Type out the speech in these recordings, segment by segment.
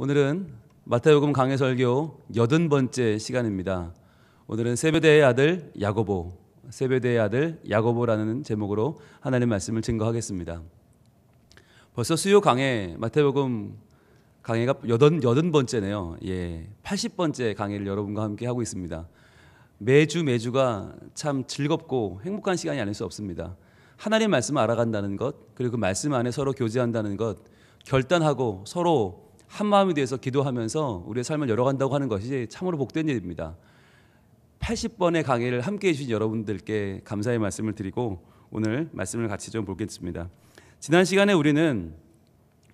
오늘은 마태복음 강해 설교 80번째 시간입니다. 오늘은 세베대의 아들 야고보, 세베대의 아들 야고보라는 제목으로 하나님의 말씀을 증거하겠습니다. 벌써 수요 강해 마태복음 강해가 80번째네요. 80번째 강해를 여러분과 함께 하고 있습니다. 매주가 참 즐겁고 행복한 시간이 아닐 수 없습니다. 하나님의 말씀을 알아간다는 것, 그리고 그 말씀 안에 서로 교제한다는 것, 결단하고 서로 한 마음이 돼서 기도하면서 우리의 삶을 열어간다고 하는 것이 참으로 복된 일입니다. 80번의 강의를 함께 해주신 여러분들께 감사의 말씀을 드리고 오늘 말씀을 같이 좀 보겠습니다. 지난 시간에 우리는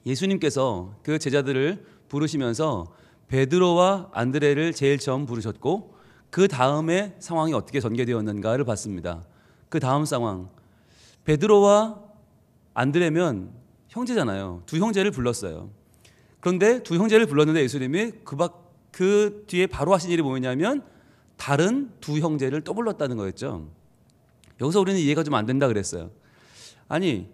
예수님께서 그 제자들을 부르시면서 베드로와 안드레를 제일 처음 부르셨고 그 다음에 상황이 어떻게 전개되었는가를 봤습니다. 그 다음 상황, 베드로와 안드레면 형제잖아요. 두 형제를 불렀어요. 그런데 두 형제를 불렀는데 예수님이 그 뒤에 바로 하신 일이 뭐냐면 다른 두 형제를 또 불렀다는 거였죠. 여기서 우리는 이해가 좀 안 된다 그랬어요. 아니,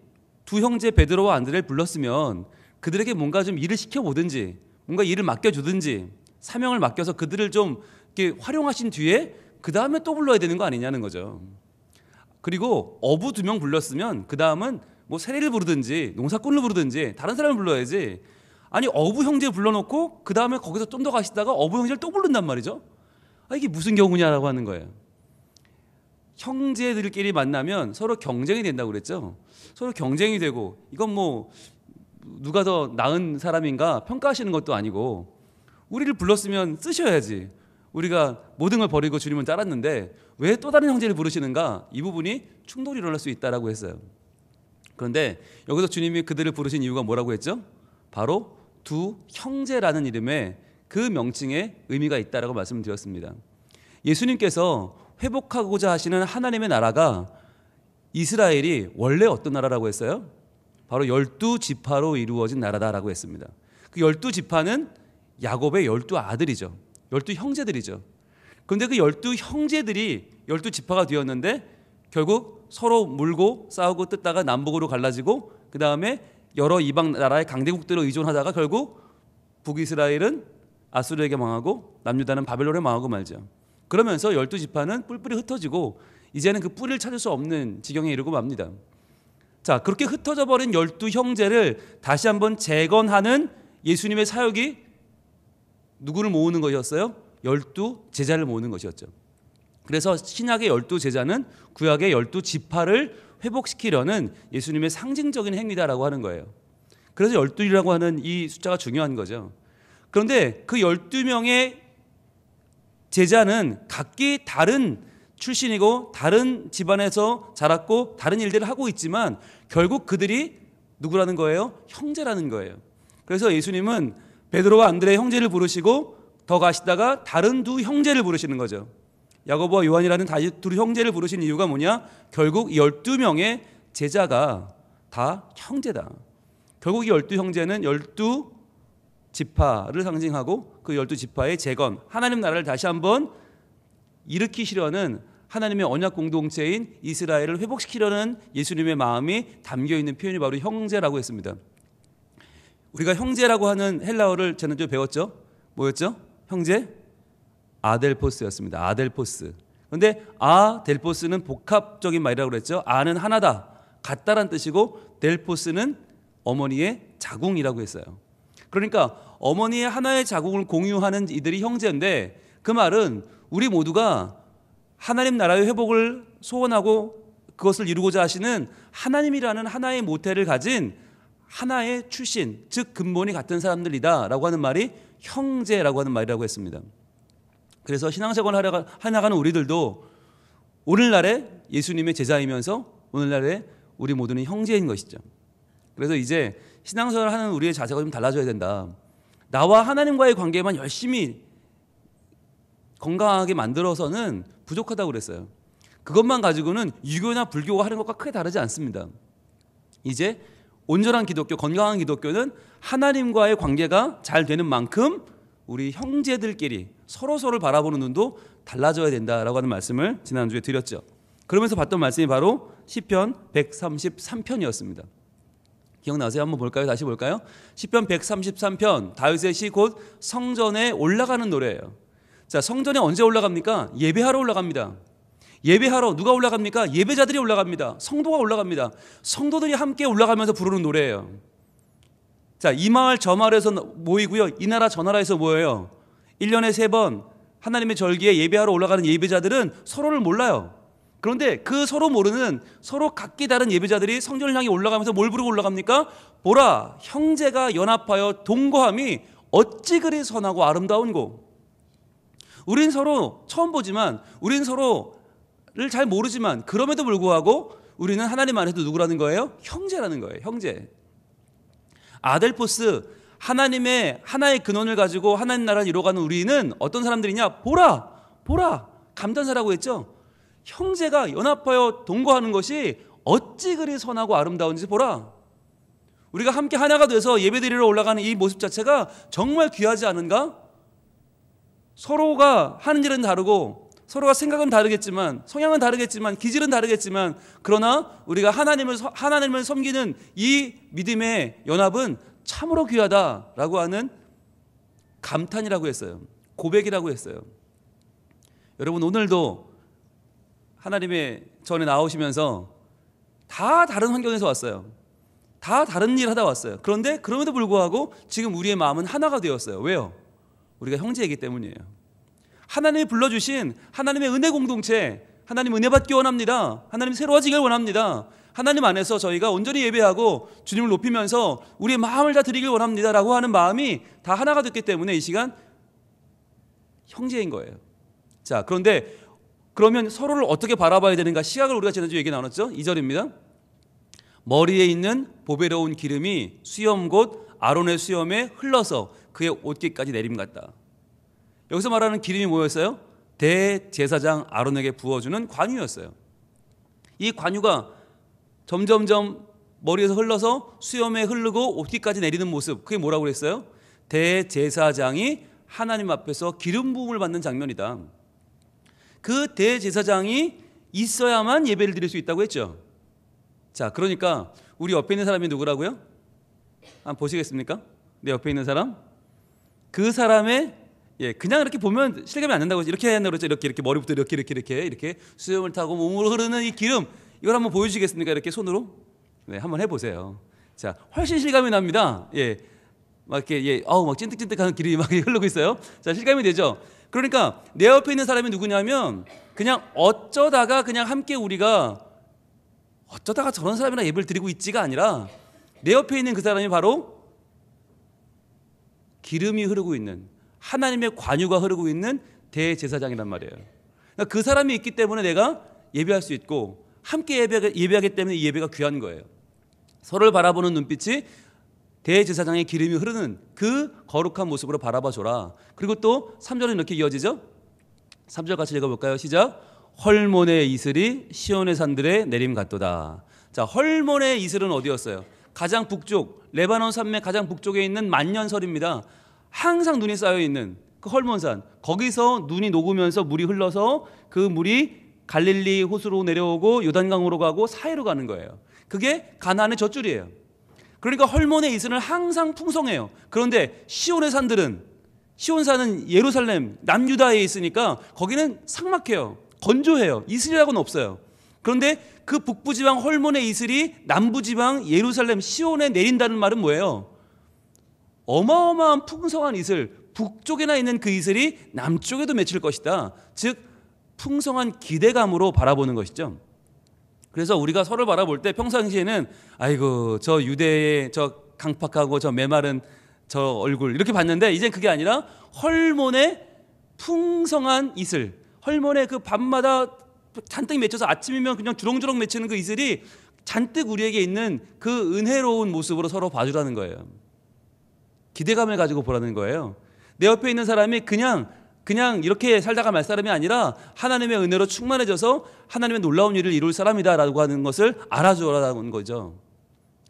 두 형제 베드로와 안드레를 불렀으면 그들에게 뭔가 좀 일을 시켜보든지 뭔가 일을 맡겨주든지 사명을 맡겨서 그들을 좀 이렇게 활용하신 뒤에 그 다음에 또 불러야 되는 거 아니냐는 거죠. 그리고 어부 2명 불렀으면 그 다음은 뭐 세리를 부르든지 농사꾼을 부르든지 다른 사람을 불러야지. 아니, 어부 형제 불러놓고 그 다음에 거기서 좀 더 가시다가 어부 형제를 또 부른단 말이죠. 이게 무슨 경우냐라고 하는 거예요. 형제들끼리 만나면 서로 경쟁이 된다고 그랬죠. 서로 경쟁이 되고 이건 뭐 누가 더 나은 사람인가 평가하시는 것도 아니고 우리를 불렀으면 쓰셔야지. 우리가 모든 걸 버리고 주님을 따랐는데 왜 또 다른 형제를 부르시는가? 이 부분이 충돌이 일어날 수 있다라고 했어요. 그런데 여기서 주님이 그들을 부르신 이유가 뭐라고 했죠? 바로 두 형제라는 이름에 그 명칭에 의미가 있다라고 말씀드렸습니다. 예수님께서 회복하고자 하시는 하나님의 나라가 이스라엘이 원래 어떤 나라라고 했어요? 바로 12지파로 이루어진 나라다라고 했습니다. 그 12지파는 야곱의 12아들이죠. 12형제들이죠. 그런데 그 12형제들이 12지파가 되었는데 결국 서로 물고 싸우고 뜯다가 남북으로 갈라지고 그 다음에 여러 이방 나라의 강대국들을 의존하다가 결국 북이스라엘은 아수르에게 망하고 남유다는 바벨론에 망하고 말죠. 그러면서 12지파는 뿔뿔이 흩어지고 이제는 그 뿌리를 찾을 수 없는 지경에 이르고 맙니다. 자, 그렇게 흩어져 버린 12형제를 다시 한번 재건하는 예수님의 사역이 누구를 모으는 것이었어요? 12제자를 모으는 것이었죠. 그래서 신약의 12제자는 구약의 12지파를 회복시키려는 예수님의 상징적인 행위다라고 하는 거예요. 그래서 12이라고 하는 이 숫자가 중요한 거죠. 그런데 그 12명의 제자는 각기 다른 출신이고 다른 집안에서 자랐고 다른 일들을 하고 있지만 결국 그들이 누구라는 거예요? 형제라는 거예요. 그래서 예수님은 베드로와 안드레의 형제를 부르시고 더 가시다가 다른 두 형제를 부르시는 거죠. 야고보와 요한이라는 두 형제를 부르신 이유가 뭐냐? 결국 12명의 제자가 다 형제다. 결국 이 12형제는 12지파를 상징하고 그 12지파의 재건, 하나님 나라를 다시 한번 일으키시려는 하나님의 언약 공동체인 이스라엘을 회복시키려는 예수님의 마음이 담겨있는 표현이 바로 형제라고 했습니다. 우리가 형제라고 하는 헬라어를 지난주에 배웠죠? 뭐였죠? 형제? 아델포스였습니다. 아델포스. 그런데 아델포스는 복합적인 말이라고 그랬죠. 아는 하나다, 같다란 뜻이고 델포스는 어머니의 자궁이라고 했어요. 그러니까 어머니의 하나의 자궁을 공유하는 이들이 형제인데 그 말은 우리 모두가 하나님 나라의 회복을 소원하고 그것을 이루고자 하시는 하나님이라는 하나의 모태를 가진 하나의 출신, 즉 근본이 같은 사람들이다 라고 하는 말이 형제라고 하는 말이라고 했습니다. 그래서 신앙생활을 해나가는 우리들도 오늘날에 예수님의 제자이면서 오늘날에 우리 모두는 형제인 것이죠. 그래서 이제 신앙생활을 하는 우리의 자세가 좀 달라져야 된다. 나와 하나님과의 관계만 열심히 건강하게 만들어서는 부족하다고 그랬어요. 그것만 가지고는 유교나 불교가 하는 것과 크게 다르지 않습니다. 이제 온전한 기독교, 건강한 기독교는 하나님과의 관계가 잘 되는 만큼 우리 형제들끼리 서로서로를 바라보는 눈도 달라져야 된다라고 하는 말씀을 지난주에 드렸죠. 그러면서 봤던 말씀이 바로 시편 133편이었습니다. 기억나세요? 한번 볼까요? 다시 볼까요? 시편 133편 다윗의 시 곧 성전에 올라가는 노래예요. 자, 성전에 언제 올라갑니까? 예배하러 올라갑니다. 예배하러 누가 올라갑니까? 예배자들이 올라갑니다. 성도가 올라갑니다. 성도들이 함께 올라가면서 부르는 노래예요. 자, 이 마을 저 마을에서 모이고요. 이 나라 저 나라에서 모여요. 1년에 3번 하나님의 절기에 예배하러 올라가는 예배자들은 서로를 몰라요. 그런데 그 서로 모르는 서로 각기 다른 예배자들이 성전을 향해 올라가면서 뭘 부르고 올라갑니까? 보라, 형제가 연합하여 동거함이 어찌 그리 선하고 아름다운고. 우린 서로 처음 보지만, 우린 서로를 잘 모르지만, 그럼에도 불구하고 우리는 하나님 안에도 누구라는 거예요? 형제라는 거예요. 형제. 아델포스, 하나님의 하나의 근원을 가지고 하나님 나라를 이루어가는 우리는 어떤 사람들이냐? 보라, 보라, 감탄사라고 했죠. 형제가 연합하여 동거하는 것이 어찌 그리 선하고 아름다운지 보라. 우리가 함께 하나가 돼서 예배드리러 올라가는 이 모습 자체가 정말 귀하지 않은가? 서로가 하는 일은 다르고 서로가 생각은 다르겠지만, 성향은 다르겠지만, 기질은 다르겠지만, 그러나 우리가 하나님을 섬기는 이 믿음의 연합은 참으로 귀하다라고 하는 감탄이라고 했어요. 고백이라고 했어요. 여러분, 오늘도 하나님의 전에 나오시면서 다 다른 환경에서 왔어요. 다 다른 일 하다 왔어요. 그런데 그럼에도 불구하고 지금 우리의 마음은 하나가 되었어요. 왜요? 우리가 형제이기 때문이에요. 하나님이 불러주신 하나님의 은혜 공동체, 하나님 은혜 받기 원합니다. 하나님 새로워지길 원합니다. 하나님 안에서 저희가 온전히 예배하고 주님을 높이면서 우리의 마음을 다 드리길 원합니다 라고 하는 마음이 다 하나가 됐기 때문에 이 시간 형제인 거예요. 자, 그런데 그러면 서로를 어떻게 바라봐야 되는가? 시각을 우리가 지난주에 얘기 나눴죠? 2절입니다. 머리에 있는 보배로운 기름이 수염 곧 아론의 수염에 흘러서 그의 옷깃까지 내림 같다. 여기서 말하는 기름이 뭐였어요? 대제사장 아론에게 부어주는 관유였어요. 이 관유가 점점점 머리에서 흘러서 수염에 흐르고 옷깃까지 내리는 모습, 그게 뭐라고 그랬어요? 대제사장이 하나님 앞에서 기름 부음을 받는 장면이다. 그 대제사장이 있어야만 예배를 드릴 수 있다고 했죠. 자, 그러니까 우리 옆에 있는 사람이 누구라고요? 한번 보시겠습니까? 내 옆에 있는 사람? 그 사람의 그냥 이렇게 보면 실감이 안 난다고 이렇게 해야 한다고 그랬죠. 이렇게 머리부터 이렇게 수염을 타고 몸으로 흐르는 이 기름, 이걸 한번 보여주시겠습니까? 이렇게 손으로? 네, 한번 해보세요. 자, 훨씬 실감이 납니다. 막 이렇게 막 찐득찐득하는 기름이 막 흐르고 있어요. 자, 실감이 되죠. 그러니까 내 옆에 있는 사람이 누구냐면 그냥 어쩌다가 그냥 함께 우리가 어쩌다가 저런 사람이랑 예배를 드리고 있지가 아니라 내 옆에 있는 그 사람이 바로 기름이 흐르고 있는, 하나님의 관유가 흐르고 있는 대제사장이란 말이에요. 그러니까 그 사람이 있기 때문에 내가 예배할 수 있고 함께 예배하기 때문에 이 예배가 귀한 거예요. 서로를 바라보는 눈빛이 대제사장의 기름이 흐르는 그 거룩한 모습으로 바라봐줘라. 그리고 또 3절은 이렇게 이어지죠. 3절 같이 읽어볼까요? 시작. 헐몬의 이슬이 시온의 산들에 내림 같도다. 자, 헐몬의 이슬은 어디였어요? 가장 북쪽, 레바논 산맥 가장 북쪽에 있는 만년설입니다. 항상 눈이 쌓여있는 그 헐몬산, 거기서 눈이 녹으면서 물이 흘러서 그 물이 갈릴리 호수로 내려오고 요단강으로 가고 사해로 가는 거예요. 그게 가나안의 젖줄이에요. 그러니까 헐몬의 이슬은 항상 풍성해요. 그런데 시온의 산들은, 시온산은 예루살렘 남유다에 있으니까 거기는 삭막해요. 건조해요. 이슬이라고는 없어요. 그런데 그 북부지방 헐몬의 이슬이 남부지방 예루살렘 시온에 내린다는 말은 뭐예요? 어마어마한 풍성한 이슬, 북쪽에나 있는 그 이슬이 남쪽에도 맺힐 것이다. 즉 풍성한 기대감으로 바라보는 것이죠. 그래서 우리가 서로를 바라볼 때 평상시에는 아이고 저 유대의 저 강팍하고 저 메마른 저 얼굴 이렇게 봤는데, 이젠 그게 아니라 헐몬의 풍성한 이슬, 헐몬의 그 밤마다 잔뜩 맺혀서 아침이면 그냥 주렁주렁 맺히는 그 이슬이 잔뜩 우리에게 있는 그 은혜로운 모습으로 서로 봐주라는 거예요. 기대감을 가지고 보라는 거예요. 내 옆에 있는 사람이 그냥 이렇게 살다가 말 사람이 아니라 하나님의 은혜로 충만해져서 하나님의 놀라운 일을 이룰 사람이다라고 하는 것을 알아주라는 거죠.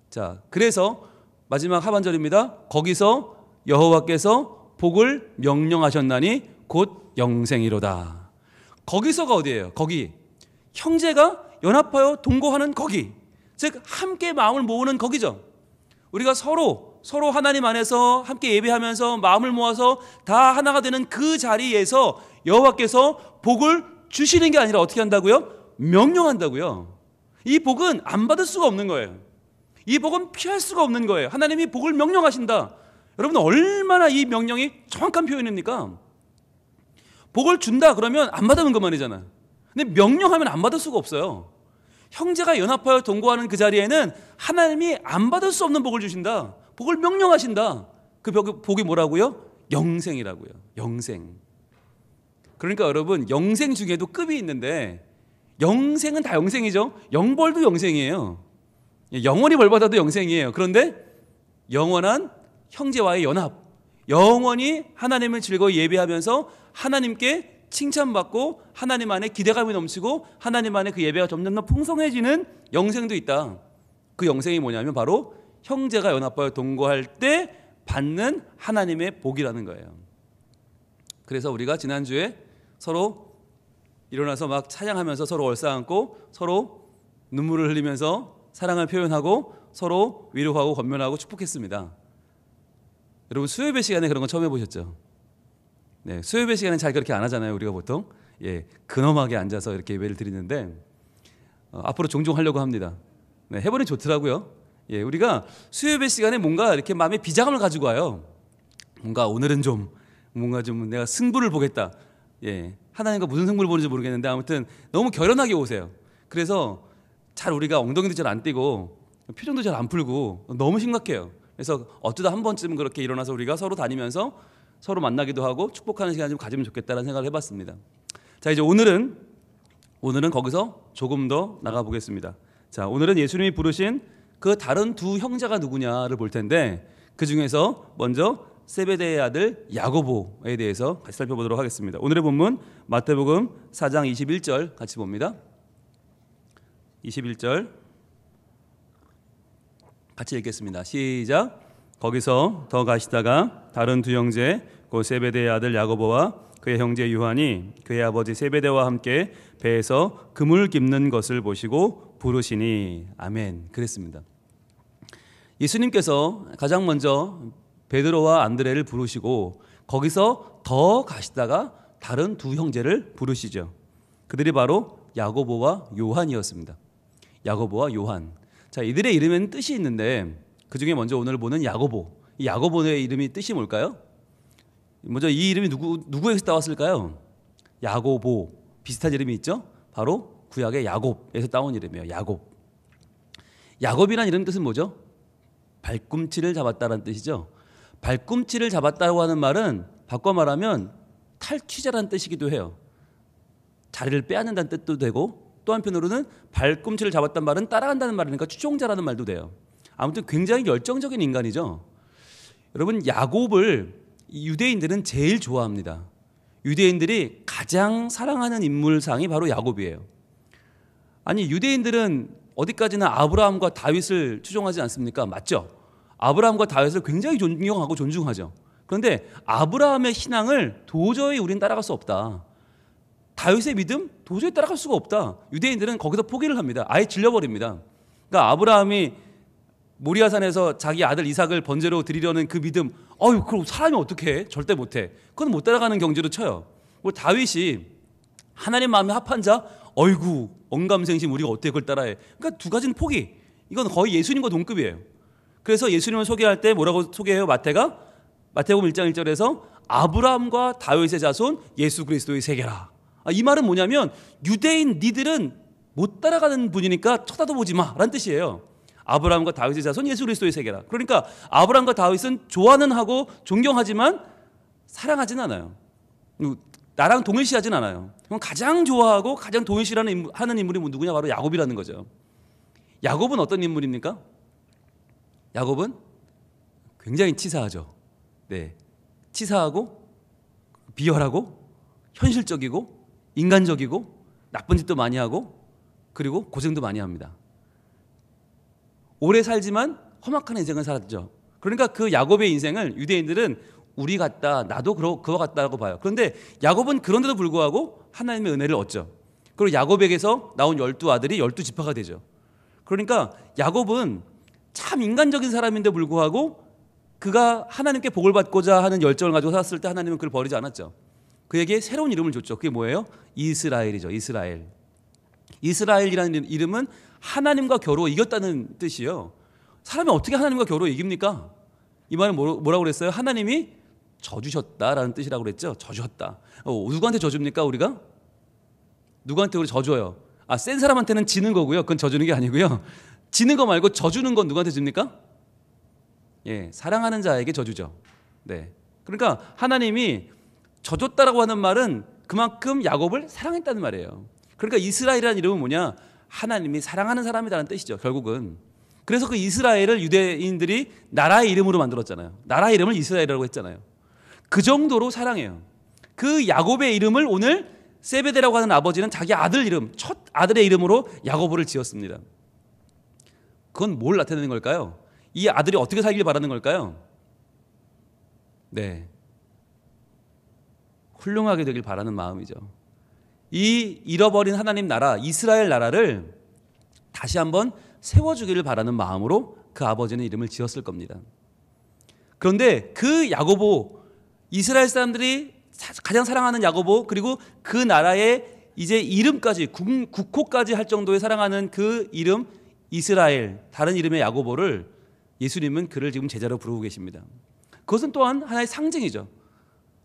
자, 그래서 마지막 하반절입니다. 거기서 여호와께서 복을 명령하셨나니 곧 영생이로다. 거기서가 어디예요? 거기. 형제가 연합하여 동거하는 거기. 즉 함께 마음을 모으는 거기죠. 우리가 서로 하나님 안에서 함께 예배하면서 마음을 모아서 다 하나가 되는 그 자리에서 여호와께서 복을 주시는 게 아니라 어떻게 한다고요? 명령한다고요. 이 복은 안 받을 수가 없는 거예요. 이 복은 피할 수가 없는 거예요. 하나님이 복을 명령하신다. 여러분, 얼마나 이 명령이 정확한 표현입니까? 복을 준다 그러면 안 받으면 그만이잖아요. 근데 명령하면 안 받을 수가 없어요. 형제가 연합하여 동거하는 그 자리에는 하나님이 안 받을 수 없는 복을 주신다. 복을 명령하신다. 그 복이 뭐라고요? 영생이라고요. 영생. 그러니까 여러분, 영생 중에도 급이 있는데 영생은 다 영생이죠. 영벌도 영생이에요. 영원히 벌받아도 영생이에요. 그런데 영원한 형제와의 연합, 영원히 하나님을 즐거이 예배하면서 하나님께 칭찬받고 하나님 안에 기대감이 넘치고 하나님 안에 그 예배가 점점 더 풍성해지는 영생도 있다. 그 영생이 뭐냐면 바로 형제가 연합하여 동거할 때 받는 하나님의 복이라는 거예요. 그래서 우리가 지난주에 서로 일어나서 막 찬양하면서 서로 얼싸안고 서로 눈물을 흘리면서 사랑을 표현하고 서로 위로하고 권면하고 축복했습니다. 여러분, 수요예배 시간에 그런 거 처음 해보셨죠? 네, 수요예배 시간에 잘 그렇게 안 하잖아요. 우리가 보통 근엄하게 앉아서 이렇게 예배를 드리는데 앞으로 종종 하려고 합니다. 네, 해보니 좋더라고요. 우리가 수요예배 시간에 뭔가 이렇게 마음에 비장함을 가지고 와요. 뭔가 오늘은 좀 내가 승부를 보겠다. 하나님과 무슨 승부를 보는지 모르겠는데 아무튼 너무 결연하게 오세요. 그래서 잘 우리가 엉덩이도 잘 안 떼고 표정도 잘 안 풀고 너무 심각해요. 그래서 어쩌다 한 번쯤 그렇게 일어나서 우리가 서로 다니면서 서로 만나기도 하고 축복하는 시간 좀 가지면 좋겠다는 생각을 해봤습니다. 자, 이제 오늘은 거기서 조금 더 나가 보겠습니다. 자, 오늘은 예수님이 부르신 그 다른 두 형제가 누구냐를 볼 텐데 그 중에서 먼저 세베대의 아들 야고보에 대해서 같이 살펴보도록 하겠습니다. 오늘의 본문 마태복음 4장 21절 같이 봅니다. 21절 같이 읽겠습니다. 시작. 거기서 더 가시다가 다른 두 형제 곧 세베대의 아들 야고보와 그의 형제 요한이 그의 아버지 세베대와 함께 배에서 그물 깁는 것을 보시고 부르시니 아멘. 그랬습니다. 예수님께서 가장 먼저 베드로와 안드레를 부르시고 거기서 더 가시다가 다른 두 형제를 부르시죠. 그들이 바로 야고보와 요한이었습니다. 야고보와 요한. 자, 이들의 이름에는 뜻이 있는데 그 중에 먼저 오늘 보는 야고보. 이 야고보의 이름이 뜻이 뭘까요? 먼저 이 이름이 누구에서 따왔을까요? 야고보. 비슷한 이름이 있죠? 바로 구약의 야곱에서 따온 이름이에요. 야곱. 야곱이라는 이름 뜻은 뭐죠? 발꿈치를 잡았다는 뜻이죠. 발꿈치를 잡았다고 하는 말은 바꿔 말하면 탈취자라는 뜻이기도 해요. 자리를 빼앗는다는 뜻도 되고 또 한편으로는 발꿈치를 잡았단 말은 따라간다는 말이니까 추종자라는 말도 돼요. 아무튼 굉장히 열정적인 인간이죠. 여러분, 야곱을 유대인들은 제일 좋아합니다. 유대인들이 가장 사랑하는 인물상이 바로 야곱이에요. 아니, 유대인들은 어디까지나 아브라함과 다윗을 추종하지 않습니까? 맞죠? 아브라함과 다윗을 굉장히 존경하고 존중하죠. 그런데 아브라함의 신앙을 도저히 우린 따라갈 수 없다. 다윗의 믿음 도저히 따라갈 수가 없다. 유대인들은 거기서 포기를 합니다. 아예 질려버립니다. 그러니까 아브라함이 모리아산에서 자기 아들 이삭을 번제로 드리려는 그 믿음, 그럼 사람이 어떻게 해? 절대 못해. 그건 못 따라가는 경지로 쳐요. 그리고 다윗이 하나님 마음에 합한 자, 언감생심 우리가 어떻게 그걸 따라해? 그러니까 두 가지는 포기. 이건 거의 예수님과 동급이에요. 그래서 예수님을 소개할 때 뭐라고 소개해요? 마태복음 1장 1절에서 아브라함과 다윗의 자손 예수 그리스도의 세계라. 이 말은 뭐냐면 유대인 니들은 못 따라가는 분이니까 쳐다도 보지 마라는 뜻이에요. 아브라함과 다윗의 자손 예수 그리스도의 세계라. 그러니까 아브라함과 다윗은 좋아는 하고 존경하지만 사랑하진 않아요. 나랑 동일시하진 않아요. 그럼 가장 좋아하고 가장 동일시하는 인물이 누구냐? 바로 야곱이라는 거죠. 야곱은 어떤 인물입니까? 야곱은 굉장히 치사하죠. 네, 치사하고 비열하고 현실적이고 인간적이고 나쁜 짓도 많이 하고 그리고 고생도 많이 합니다. 오래 살지만 험악한 인생을 살았죠. 그러니까 그 야곱의 인생을 유대인들은 우리 같다, 나도 그와 같다고 봐요. 그런데 야곱은 그런데도 불구하고 하나님의 은혜를 얻죠. 그리고 야곱에게서 나온 12 아들이 12지파가 되죠. 그러니까 야곱은 참 인간적인 사람인데 불구하고 그가 하나님께 복을 받고자 하는 열정을 가지고 살았을 때 하나님은 그를 버리지 않았죠. 그에게 새로운 이름을 줬죠. 그게 뭐예요? 이스라엘이죠. 이스라엘. 이스라엘이라는 이름은 하나님과 겨루어 이겼다는 뜻이에요. 사람이 어떻게 하나님과 겨루어 이깁니까? 이 말은 뭐라고 그랬어요? 하나님이 져주셨다라는 뜻이라고 그랬죠. 져주셨다. 누구한테 져줍니까 우리가? 누구한테 우리 져줘요? 센 사람한테는 지는 거고요. 그건 져주는 게 아니고요. 지는 거 말고 져주는 건 누구한테 줍니까? 예, 사랑하는 자에게 져주죠. 네. 그러니까 하나님이 져줬다라고 하는 말은 그만큼 야곱을 사랑했다는 말이에요. 그러니까 이스라엘이라는 이름은 뭐냐? 하나님이 사랑하는 사람이라는 뜻이죠. 결국은. 그래서 그 이스라엘을 유대인들이 나라의 이름으로 만들었잖아요. 나라의 이름을 이스라엘이라고 했잖아요. 그 정도로 사랑해요. 그 야곱의 이름을 오늘 세베대라고 하는 아버지는 자기 아들 이름, 첫 아들의 이름으로 야고보를 지었습니다. 그건 뭘 나타내는 걸까요? 이 아들이 어떻게 살길 바라는 걸까요? 네, 훌륭하게 되길 바라는 마음이죠. 이 잃어버린 하나님 나라, 이스라엘 나라를 다시 한번 세워주기를 바라는 마음으로 그 아버지는 이름을 지었을 겁니다. 그런데 그 야고보, 이스라엘 사람들이 가장 사랑하는 야고보, 그리고 그 나라의 이제 이름까지, 국호까지 할 정도의 사랑하는 그 이름 이스라엘, 다른 이름의 야고보를 예수님은 그를 지금 제자로 부르고 계십니다. 그것은 또한 하나의 상징이죠.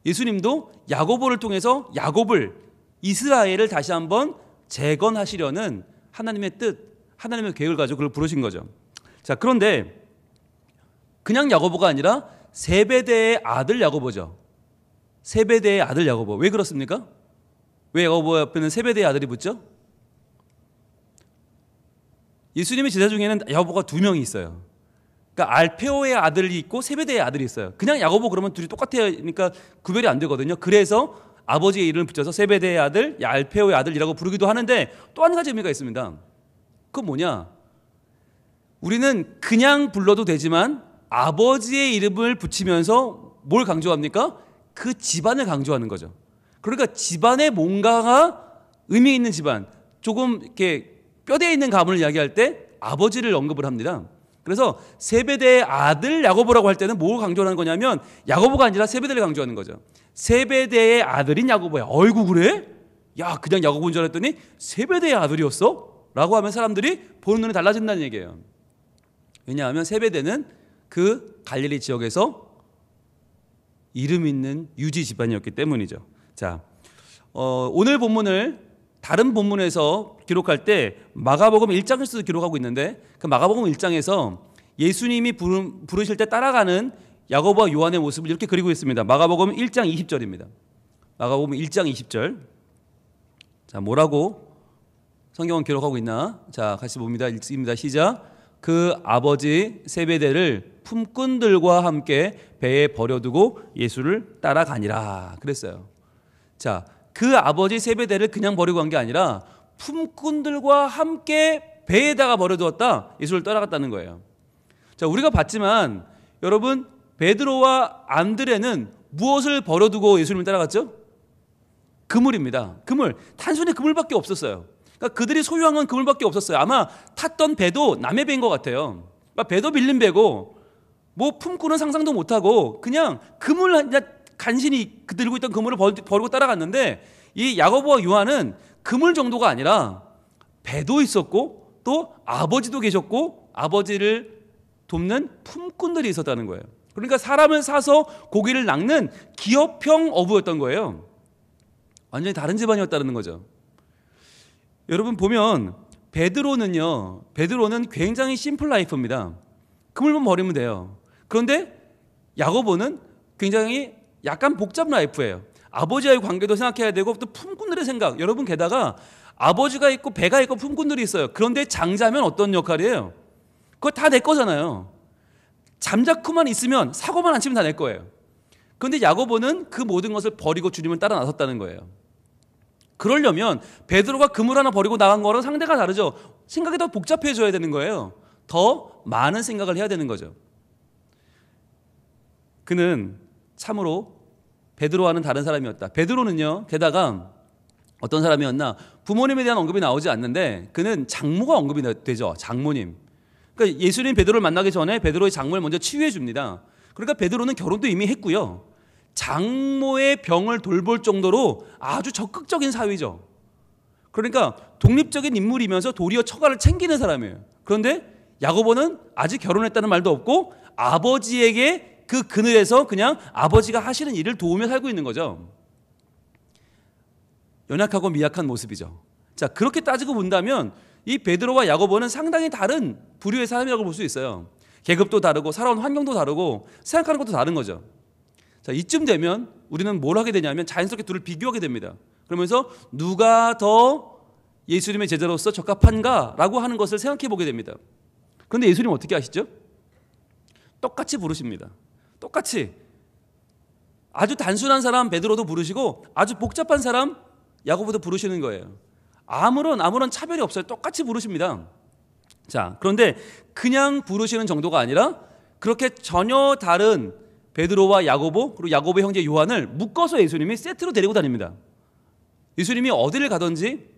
예수님도 야고보를 통해서 야곱을, 이스라엘을 다시 한번 재건하시려는 하나님의 뜻, 하나님의 계획을 가지고 그를 부르신 거죠. 자, 그런데 그냥 야고보가 아니라 세베대의 아들 야고보죠. 세베대의 아들 야고보. 왜 그렇습니까? 왜 야고보 옆에는 세베대의 아들이 붙죠? 예수님의 제자 중에는 야고보가 두 명이 있어요. 그러니까 알페오의 아들이 있고 세베대의 아들이 있어요. 그냥 야고보 그러면 둘이 똑같으니까 구별이 안 되거든요. 그래서 아버지의 이름을 붙여서 세베대의 아들, 알페오의 아들이라고 부르기도 하는데 또 한 가지 의미가 있습니다. 그건 뭐냐? 우리는 그냥 불러도 되지만 아버지의 이름을 붙이면서 뭘 강조합니까? 그 집안을 강조하는 거죠. 그러니까 집안에 뭔가가 의미 있는 집안, 조금 이렇게 뼈대에 있는 가문을 이야기할 때 아버지를 언급을 합니다. 그래서 세베대의 아들 야고보라고 할 때는 뭘 강조하는 거냐면 야고보가 아니라 세베대를 강조하는 거죠. 세베대의 아들인 야고보야. 어이구 그래? 야, 그냥 야고보인 줄 알았더니 세베대의 아들이었어? 라고 하면 사람들이 보는 눈이 달라진다는 얘기예요. 왜냐하면 세베대는 그 갈릴리 지역에서 이름 있는 유지 집안이었기 때문이죠. 자, 오늘 본문을 다른 본문에서 기록할 때 마가복음 1장에서도 기록하고 있는데 그 마가복음 1장에서 예수님이 부르실 때 따라가는 야고보와 요한의 모습을 이렇게 그리고 있습니다. 마가복음 1장 20절입니다. 마가복음 1장 20절. 자, 뭐라고 성경은 기록하고 있나? 자, 같이 봅니다. 읽습니다. 시작. 그 아버지 세베대를 품꾼들과 함께 배에 버려두고 예수를 따라가니라 그랬어요. 자, 그 아버지 세베대를 그냥 버리고 간 게 아니라 품꾼들과 함께 배에다가 버려두었다. 예수를 따라갔다는 거예요. 자, 우리가 봤지만 여러분 베드로와 안드레는 무엇을 버려두고 예수님을 따라갔죠? 그물입니다. 그물. 단순히 그물밖에 없었어요. 그러니까 그들이 소유한 건 그물밖에 없었어요. 아마 탔던 배도 남의 배인 것 같아요. 그러니까 배도 빌린 배고 뭐 품고는 상상도 못하고 그냥 그물 간신히 들고 있던 그물을 버리고 따라갔는데 이 야고보와 요한은 그물 정도가 아니라 배도 있었고 또 아버지도 계셨고 아버지를 돕는 품꾼들이 있었다는 거예요. 그러니까 사람을 사서 고기를 낚는 기업형 어부였던 거예요. 완전히 다른 집안이었다는 거죠. 여러분 보면 베드로는 굉장히 심플 라이프입니다. 그물만 버리면 돼요. 그런데 야고보는 굉장히 약간 복잡 라이프예요. 아버지와의 관계도 생각해야 되고 또 품꾼들의 생각. 여러분 게다가 아버지가 있고 배가 있고 품꾼들이 있어요. 그런데 장자면 어떤 역할이에요? 그거 다 내 거잖아요. 잠자코만 있으면 사고만 안 치면 다 내 거예요. 그런데 야고보는 그 모든 것을 버리고 주님을 따라 나섰다는 거예요. 그러려면 베드로가 그물 하나 버리고 나간 거랑 상대가 다르죠. 생각이 더 복잡해져야 되는 거예요. 더 많은 생각을 해야 되는 거죠. 그는 참으로 베드로와는 다른 사람이었다. 베드로는요, 게다가 어떤 사람이었나? 부모님에 대한 언급이 나오지 않는데 그는 장모가 언급이 되죠. 장모님. 그러니까 예수님 베드로를 만나기 전에 베드로의 장모를 먼저 치유해 줍니다. 그러니까 베드로는 결혼도 이미 했고요. 장모의 병을 돌볼 정도로 아주 적극적인 사위죠. 그러니까 독립적인 인물이면서 도리어 처가를 챙기는 사람이에요. 그런데 야고보는 아직 결혼했다는 말도 없고 아버지에게 그 그늘에서 그냥 아버지가 하시는 일을 도우며 살고 있는 거죠. 연약하고 미약한 모습이죠. 자, 그렇게 따지고 본다면 이 베드로와 야고보는 상당히 다른 부류의 사람이라고 볼 수 있어요. 계급도 다르고 살아온 환경도 다르고 생각하는 것도 다른 거죠. 자, 이쯤 되면 우리는 뭘 하게 되냐면 자연스럽게 둘을 비교하게 됩니다. 그러면서 누가 더 예수님의 제자로서 적합한가라고 하는 것을 생각해 보게 됩니다. 그런데 예수님 어떻게 하시죠? 똑같이 부르십니다. 똑같이 아주 단순한 사람 베드로도 부르시고 아주 복잡한 사람 야고보도 부르시는 거예요. 아무런 차별이 없어요. 똑같이 부르십니다. 자, 그런데 그냥 부르시는 정도가 아니라 그렇게 전혀 다른 베드로와 야고보 그리고 야고보의 형제 요한을 묶어서 예수님이 세트로 데리고 다닙니다. 예수님이 어디를 가든지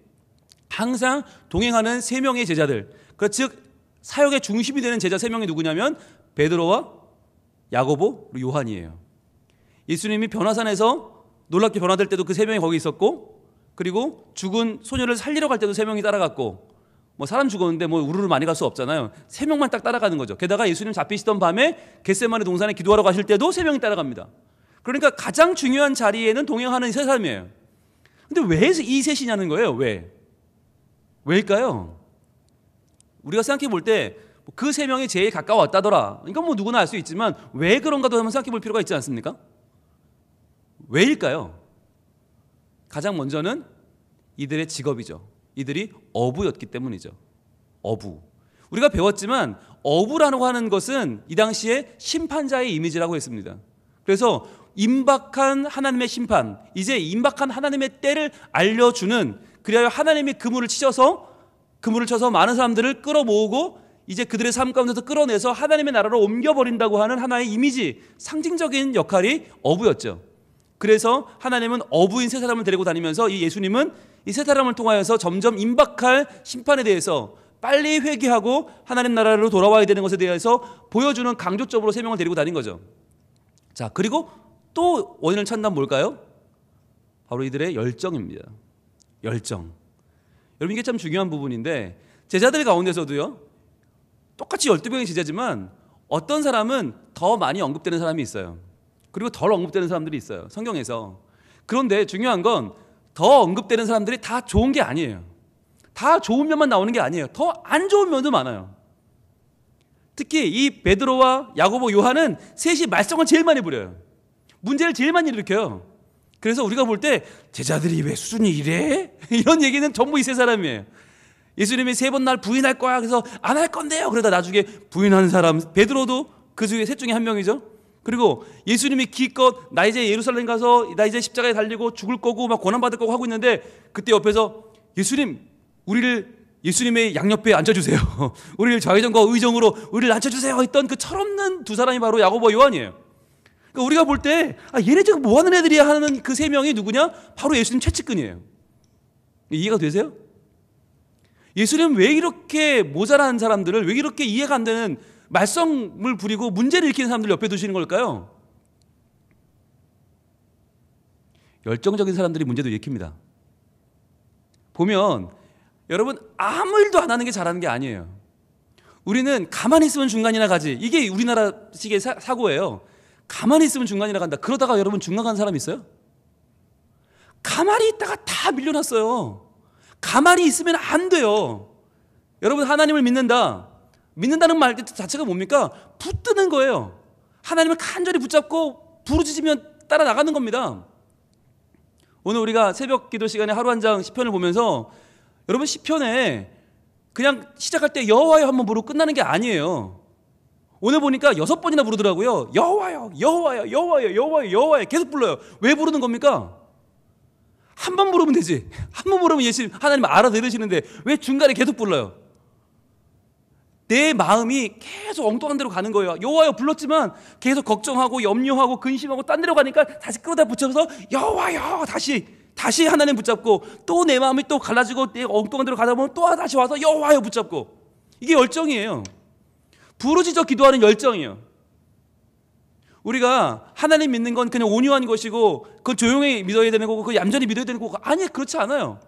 항상 동행하는 세 명의 제자들, 즉 사역의 중심이 되는 제자 세 명이 누구냐면 베드로와 야고보 그리고 요한이에요. 예수님이 변화산에서 놀랍게 변화될 때도 그 세 명이 거기 있었고, 그리고 죽은 소녀를 살리러 갈 때도 세 명이 따라갔고, 뭐 사람 죽었는데 뭐 우르르 많이 갈 수 없잖아요. 세 명만 딱 따라가는 거죠. 게다가 예수님 잡히시던 밤에 겟세마네 동산에 기도하러 가실 때도 세 명이 따라갑니다. 그러니까 가장 중요한 자리에는 동행하는 세 사람이에요. 근데 왜 이 셋이냐는 거예요. 왜일까요? 우리가 생각해 볼 때 그 세 명이 제일 가까웠다더라. 이건 뭐 누구나 알 수 있지만 왜 그런가도 한번 생각해 볼 필요가 있지 않습니까? 왜일까요? 가장 먼저는 이들의 직업이죠. 이들이 어부였기 때문이죠. 어부. 우리가 배웠지만 어부라고 하는 것은 이 당시에 심판자의 이미지라고 했습니다. 그래서 임박한 하나님의 심판, 이제 임박한 하나님의 때를 알려주는, 그리하여 하나님이 그물을 쳐서 많은 사람들을 끌어모으고 이제 그들의 삶 가운데서 끌어내서 하나님의 나라로 옮겨버린다고 하는 하나의 이미지, 상징적인 역할이 어부였죠. 그래서 하나님은 어부인 세 사람을 데리고 다니면서 이 예수님은 이 세 사람을 통하여서 점점 임박할 심판에 대해서 빨리 회개하고 하나님 나라로 돌아와야 되는 것에 대해서 보여주는 강조점으로 세 명을 데리고 다닌 거죠. 자, 그리고 또 원인을 찾는다면 뭘까요? 바로 이들의 열정입니다. 열정. 여러분, 이게 참 중요한 부분인데 제자들 가운데서도요, 똑같이 12명의 제자지만 어떤 사람은 더 많이 언급되는 사람이 있어요. 그리고 덜 언급되는 사람들이 있어요, 성경에서. 그런데 중요한 건 더 언급되는 사람들이 다 좋은 게 아니에요. 다 좋은 면만 나오는 게 아니에요. 더 안 좋은 면도 많아요. 특히 이 베드로와 야고보, 요한은 셋이 말썽을 제일 많이 부려요. 문제를 제일 많이 일으켜요. 그래서 우리가 볼 때 제자들이 왜 수준이 이래? 이런 얘기는 전부 이 세 사람이에요. 예수님이 3번 날 부인할 거야. 그래서 안 할 건데요. 그러다 나중에 부인하는 사람, 베드로도 그 중에 셋 중에 한 명이죠. 그리고 예수님이 기껏 나 이제 예루살렘 가서 나 이제 십자가에 달리고 죽을 거고 막 고난받을 거고 하고 있는데 그때 옆에서 예수님, 우리를 예수님의 양옆에 앉혀주세요. 우리를 좌회전과 의정으로 우리를 앉혀주세요 했던 그 철없는 두 사람이 바로 야고보와 요한이에요. 그러니까 우리가 볼 때 얘네 지금 뭐 하는 애들이야 하는 그 세 명이 누구냐? 바로 예수님 최측근이에요. 이해가 되세요? 예수님은 왜 이렇게 모자란 사람들을, 왜 이렇게 이해가 안 되는 말썽을 부리고 문제를 일으키는 사람들 옆에 두시는 걸까요? 열정적인 사람들이 문제도 일으킵니다. 보면 여러분, 아무 일도 안 하는 게 잘하는 게 아니에요. 우리는 가만히 있으면 중간이나 가지. 이게 우리나라식의 사고예요. 가만히 있으면 중간이나 간다. 그러다가 여러분 중간 간 사람 있어요? 가만히 있다가 다 밀려났어요. 가만히 있으면 안 돼요. 여러분, 하나님을 믿는다는 말 자체가 뭡니까? 붙드는 거예요. 하나님을 간절히 붙잡고 부르짖으면 따라 나가는 겁니다. 오늘 우리가 새벽 기도 시간에 하루 한 장 시편을 보면서 여러분, 시편에 그냥 시작할 때 여호와여 한번 부르고 끝나는 게 아니에요. 오늘 보니까 6번이나 부르더라고요. 여호와여, 여호와여, 여호와여, 여호와여, 여호와여 계속 불러요. 왜 부르는 겁니까? 한 번 부르면 되지. 한 번 부르면 예수님, 하나님 알아들으시는데 왜 중간에 계속 불러요? 내 마음이 계속 엉뚱한 데로 가는 거예요. 여호와여 불렀지만 계속 걱정하고 염려하고 근심하고 딴 데로 가니까 다시 끌어다 붙여서 여호와여 다시 하나님 붙잡고, 또 내 마음이 또 갈라지고 내 엉뚱한 데로 가다 보면 또 다시 와서 여호와여 붙잡고. 이게 열정이에요. 부르짖어 기도하는 열정이에요. 우리가 하나님 믿는 건 그냥 온유한 것이고 그건 조용히 믿어야 되는 거고 그 얌전히 믿어야 되는 거고 아니 그렇지 않아요.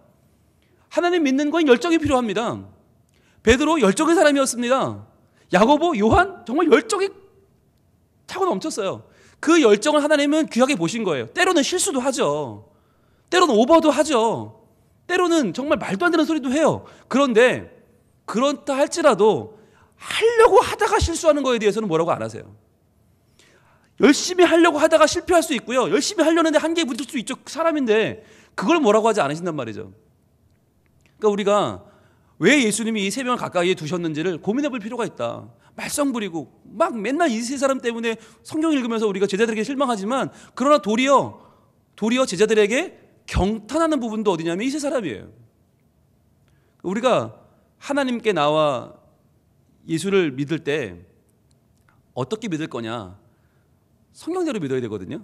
하나님 믿는 건 열정이 필요합니다. 베드로 열정의 사람이었습니다. 야고보, 요한 정말 열정이 차고 넘쳤어요. 그 열정을 하나님은 귀하게 보신 거예요. 때로는 실수도 하죠. 때로는 오버도 하죠. 때로는 정말 말도 안 되는 소리도 해요. 그런데 그렇다 할지라도 하려고 하다가 실수하는 거에 대해서는 뭐라고 안 하세요. 열심히 하려고 하다가 실패할 수 있고요. 열심히 하려는데 한계에 부딪힐 수 있죠. 사람인데 그걸 뭐라고 하지 않으신단 말이죠. 그러니까 우리가 왜 예수님이 이 세 명을 가까이에 두셨는지를 고민해 볼 필요가 있다. 말썽 부리고 막 맨날 이 세 사람 때문에 성경 읽으면서 우리가 제자들에게 실망하지만 그러나 도리어 제자들에게 경탄하는 부분도 어디냐면 이 세 사람이에요. 우리가 하나님께 나와 예수를 믿을 때 어떻게 믿을 거냐? 성경대로 믿어야 되거든요.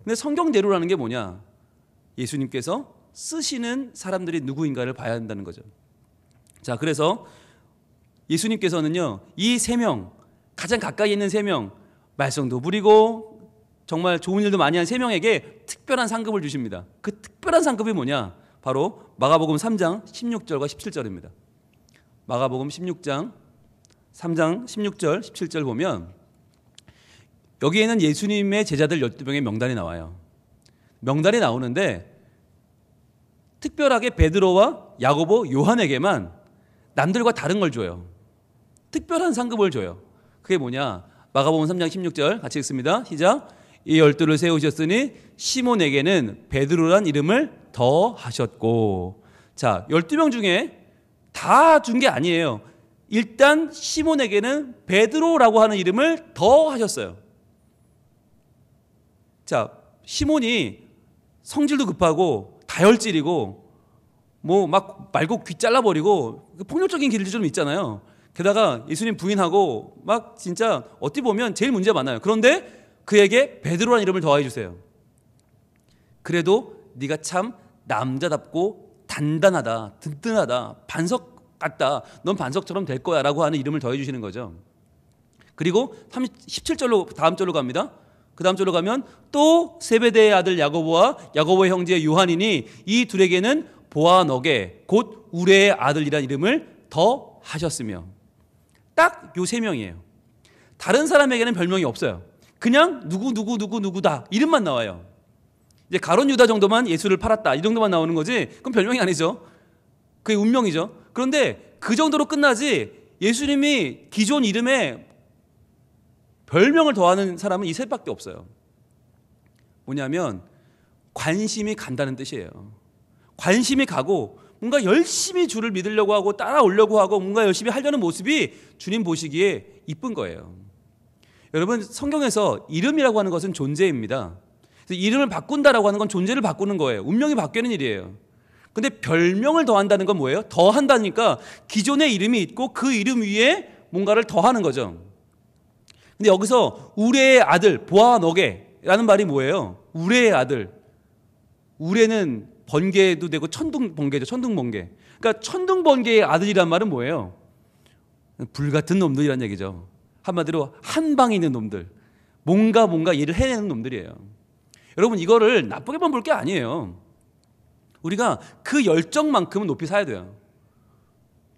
근데 성경대로라는 게 뭐냐? 예수님께서 쓰시는 사람들이 누구인가를 봐야 한다는 거죠. 자, 그래서 예수님께서는요, 이 세 명, 가장 가까이 있는 세 명, 말썽도 부리고 정말 좋은 일도 많이 한 세 명에게 특별한 상급을 주십니다. 그 특별한 상급이 뭐냐? 바로 마가복음 3장 16절과 17절입니다. 마가복음 16장 3장 16절 17절 보면 여기에는 예수님의 제자들 12명의 명단이 나와요. 명단이 나오는데 특별하게 베드로와 야고보, 요한에게만 남들과 다른 걸 줘요. 특별한 상급을 줘요. 그게 뭐냐? 마가복음 3장 16절 같이 읽습니다. 시작. 이 12를 세우셨으니 시몬에게는 베드로란 이름을 더 하셨고. 자, 12명 중에 다 준 게 아니에요. 일단 시몬에게는 베드로라고 하는 이름을 더 하셨어요. 자, 시몬이 성질도 급하고 다혈질이고 뭐 막 말고 귀 잘라버리고 폭력적인 길도 좀 있잖아요. 게다가 예수님 부인하고 막 진짜 어떻게 보면 제일 문제 많아요. 그런데 그에게 베드로라는 이름을 더해 주세요. 그래도 네가 참 남자답고 단단하다, 든든하다, 반석 같다. 넌 반석처럼 될 거야 라고 하는 이름을 더해 주시는 거죠. 그리고 17절로 다음 절로 갑니다. 그 다음 절로 가면 또 세베대의 아들 야고보와 야고보의 형제 요한이니 이 둘에게는 보아너게 곧 우레의 아들이라는 이름을 더 하셨으며. 딱 요 세 명이에요. 다른 사람에게는 별명이 없어요. 그냥 누구다 이름만 나와요. 이제 가룟 유다 정도만 예수를 팔았다 이 정도만 나오는 거지 그건 별명이 아니죠. 그게 운명이죠. 그런데 그 정도로 끝나지 예수님이 기존 이름에 별명을 더하는 사람은 이 셋밖에 없어요. 뭐냐면 관심이 간다는 뜻이에요. 관심이 가고 뭔가 열심히 주를 믿으려고 하고 따라오려고 하고 뭔가 열심히 하려는 모습이 주님 보시기에 이쁜 거예요. 여러분, 성경에서 이름이라고 하는 것은 존재입니다. 그래서 이름을 바꾼다라고 하는 건 존재를 바꾸는 거예요. 운명이 바뀌는 일이에요. 근데 별명을 더한다는 건 뭐예요? 더한다니까 기존의 이름이 있고 그 이름 위에 뭔가를 더하는 거죠. 근데 여기서 우레의 아들 보아너게라는 말이 뭐예요? 우레의 아들. 우레는 번개도 되고 천둥번개죠. 천둥번개. 그러니까 천둥번개의 아들이란 말은 뭐예요? 불같은 놈들이란 얘기죠. 한마디로 한 방에 있는 놈들. 뭔가 일을 해내는 놈들이에요. 여러분, 이거를 나쁘게만 볼 게 아니에요. 우리가 그 열정만큼은 높이 사야 돼요.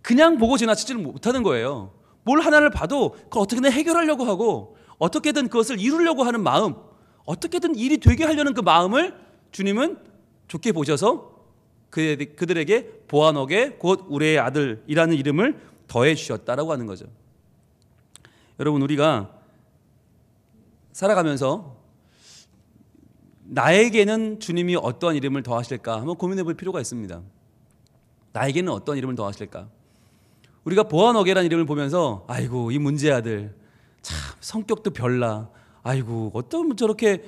그냥 보고 지나치지는 못하는 거예요. 뭘 하나를 봐도 그걸 어떻게든 해결하려고 하고 어떻게든 그것을 이루려고 하는 마음, 어떻게든 일이 되게 하려는 그 마음을 주님은 좋게 보셔서 그들에게 보아너게 곧 우레의 아들이라는 이름을 더해 주셨다라고 하는 거죠. 여러분, 우리가 살아가면서 나에게는 주님이 어떠한 이름을 더하실까 한번 고민해 볼 필요가 있습니다. 나에게는 어떤 이름을 더하실까? 우리가 보아너게라는 이름을 보면서 아이고 이 문제 아들 참 성격도 별나, 아이고 어떤 저렇게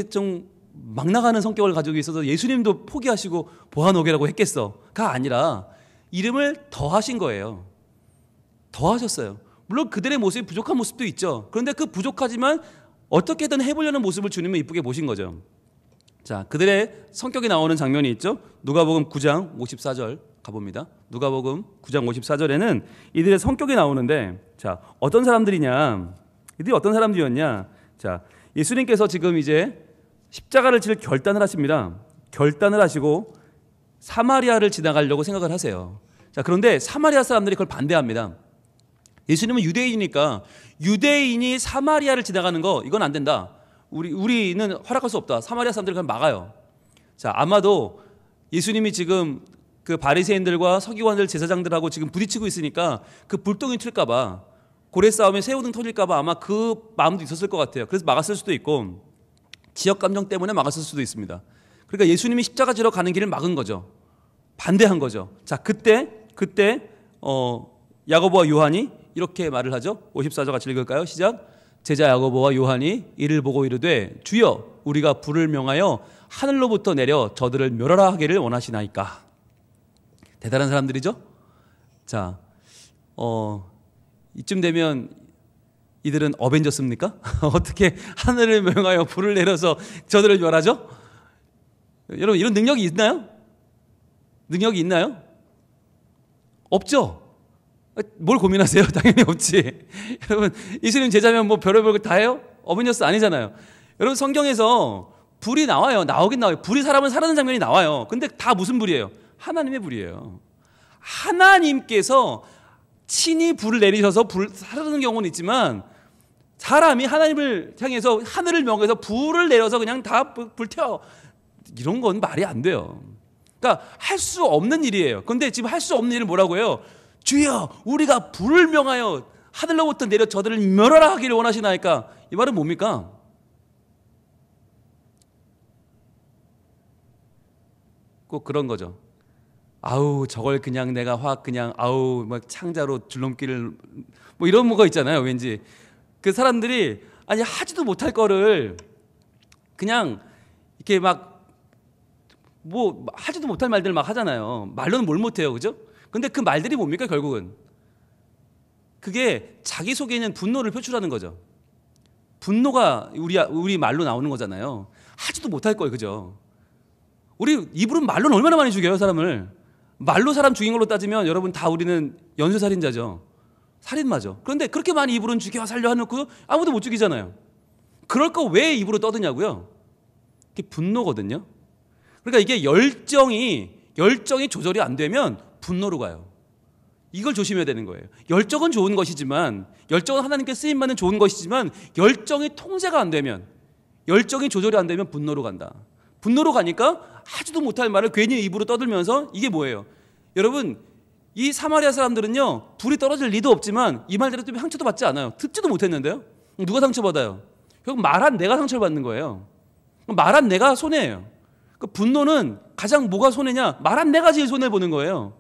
좀 막 나가는 성격을 가지고 있어서 예수님도 포기하시고 보아너게라고 했겠어가 아니라 이름을 더하신 거예요. 더하셨어요. 물론 그들의 모습이 부족한 모습도 있죠. 그런데 그 부족하지만 어떻게든 해보려는 모습을 주님은 이쁘게 보신 거죠. 자, 그들의 성격이 나오는 장면이 있죠. 누가복음 9장 54절 가봅니다. 누가복음 9장 54절에는 이들의 성격이 나오는데, 자, 어떤 사람들이냐? 이들이 어떤 사람들이었냐? 자, 예수님께서 지금 이제 십자가를 칠 결단을 하십니다. 결단을 하시고 사마리아를 지나가려고 생각을 하세요. 자, 그런데 사마리아 사람들이 그걸 반대합니다. 예수님은 유대인이니까 유대인이 사마리아를 지나가는 거 이건 안 된다. 우리는 허락할 수 없다. 사마리아 사람들을 그냥 막아요. 자, 아마도 예수님이 지금 그 바리새인들과 서기관들 제사장들하고 지금 부딪히고 있으니까 그 불똥이 튈까봐, 고래 싸움에 새우등 터질까봐 아마 그 마음도 있었을 것 같아요. 그래서 막았을 수도 있고 지역 감정 때문에 막았을 수도 있습니다. 그러니까 예수님이 십자가 지러 가는 길을 막은 거죠. 반대한 거죠. 자, 그때 야고보와 요한이 이렇게 말을 하죠. 54절 같이 읽을까요? 시작. 제자 야고보와 요한이 이를 보고 이르되 주여 우리가 불을 명하여 하늘로부터 내려 저들을 멸하라 하기를 원하시나이까. 대단한 사람들이죠. 자, 이쯤 되면 이들은 어벤져스입니까? 어떻게 하늘을 명하여 불을 내려서 저들을 멸하죠? 여러분, 이런 능력이 있나요? 능력이 있나요? 없죠. 뭘 고민하세요? 당연히 없지. 여러분, 예수님 제자면 뭐 별의별 거 다 해요? 어벤져스 아니잖아요. 여러분, 성경에서 불이 나와요. 나오긴 나와요. 불이 사람을 사르는 장면이 나와요. 근데 다 무슨 불이에요? 하나님의 불이에요. 하나님께서 친히 불을 내리셔서 불 사르는 경우는 있지만, 사람이 하나님을 향해서 하늘을 명해서 불을 내려서 그냥 다 불태워, 이런 건 말이 안 돼요. 그러니까 할 수 없는 일이에요. 그런데 지금 할 수 없는 일을 뭐라고 해요? 주여 우리가 불을 명하여 하늘로부터 내려 저들을 멸하라 하기를 원하시나이까. 이 말은 뭡니까? 꼭 그런 거죠. 아우, 저걸 그냥 내가 그냥 아우 막 창자로 줄넘기를 뭐 이런 뭐가 있잖아요. 왠지 그 사람들이 아니 하지도 못할 거를 그냥 이렇게 막 뭐 하지도 못할 말들을 막 하잖아요. 말로는 뭘 못해요, 그죠? 근데 그 말들이 뭡니까? 결국은 그게 자기 속에 있는 분노를 표출하는 거죠. 분노가 우리 말로 나오는 거잖아요. 하지도 못할 거예요, 그죠? 우리 입으로 말로는 얼마나 많이 죽여요, 사람을. 말로 사람 죽인 걸로 따지면 여러분 다 우리는 연쇄살인자죠. 살인마죠. 그런데 그렇게 많이 입으로는 죽여 살려 해놓고 아무도 못 죽이잖아요. 그럴 거 왜 입으로 떠드냐고요? 이게 분노거든요. 그러니까 이게 열정이 조절이 안 되면 분노로 가요. 이걸 조심해야 되는 거예요. 열정은 좋은 것이지만, 열정은 하나님께 쓰임받는 좋은 것이지만, 열정이 통제가 안 되면, 열정이 조절이 안 되면 분노로 간다. 분노로 가니까 하지도 못할 말을 괜히 입으로 떠들면서, 이게 뭐예요? 여러분, 이 사마리아 사람들은요, 불이 떨어질 리도 없지만 이 말대로 또 상처도 받지 않아요. 듣지도 못했는데요. 누가 상처받아요? 결국 말한 내가 상처를 받는 거예요. 말한 내가 손해예요. 그 분노는 가장 뭐가 손해냐? 말한 내가 제일 손해보는 거예요.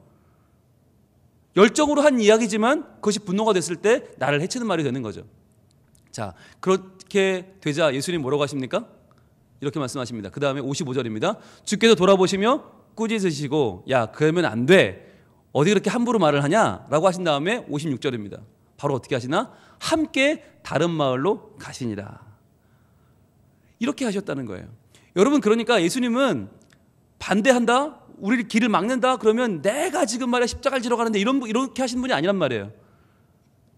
열정으로 한 이야기지만 그것이 분노가 됐을 때 나를 해치는 말이 되는 거죠. 자, 그렇게 되자 예수님 뭐라고 하십니까? 이렇게 말씀하십니다. 그 다음에 55절입니다. 주께서 돌아보시며 꾸짖으시고 야, 그러면 안 돼. 어디 그렇게 함부로 말을 하냐? 라고 하신 다음에 56절입니다. 바로 어떻게 하시나? 함께 다른 마을로 가시니라. 이렇게 하셨다는 거예요. 여러분, 그러니까 예수님은 반대한다? 우리를 길을 막는다? 그러면 내가 지금 말이야 십자가를 지러 가는데 이렇게 하신 분이 아니란 말이에요.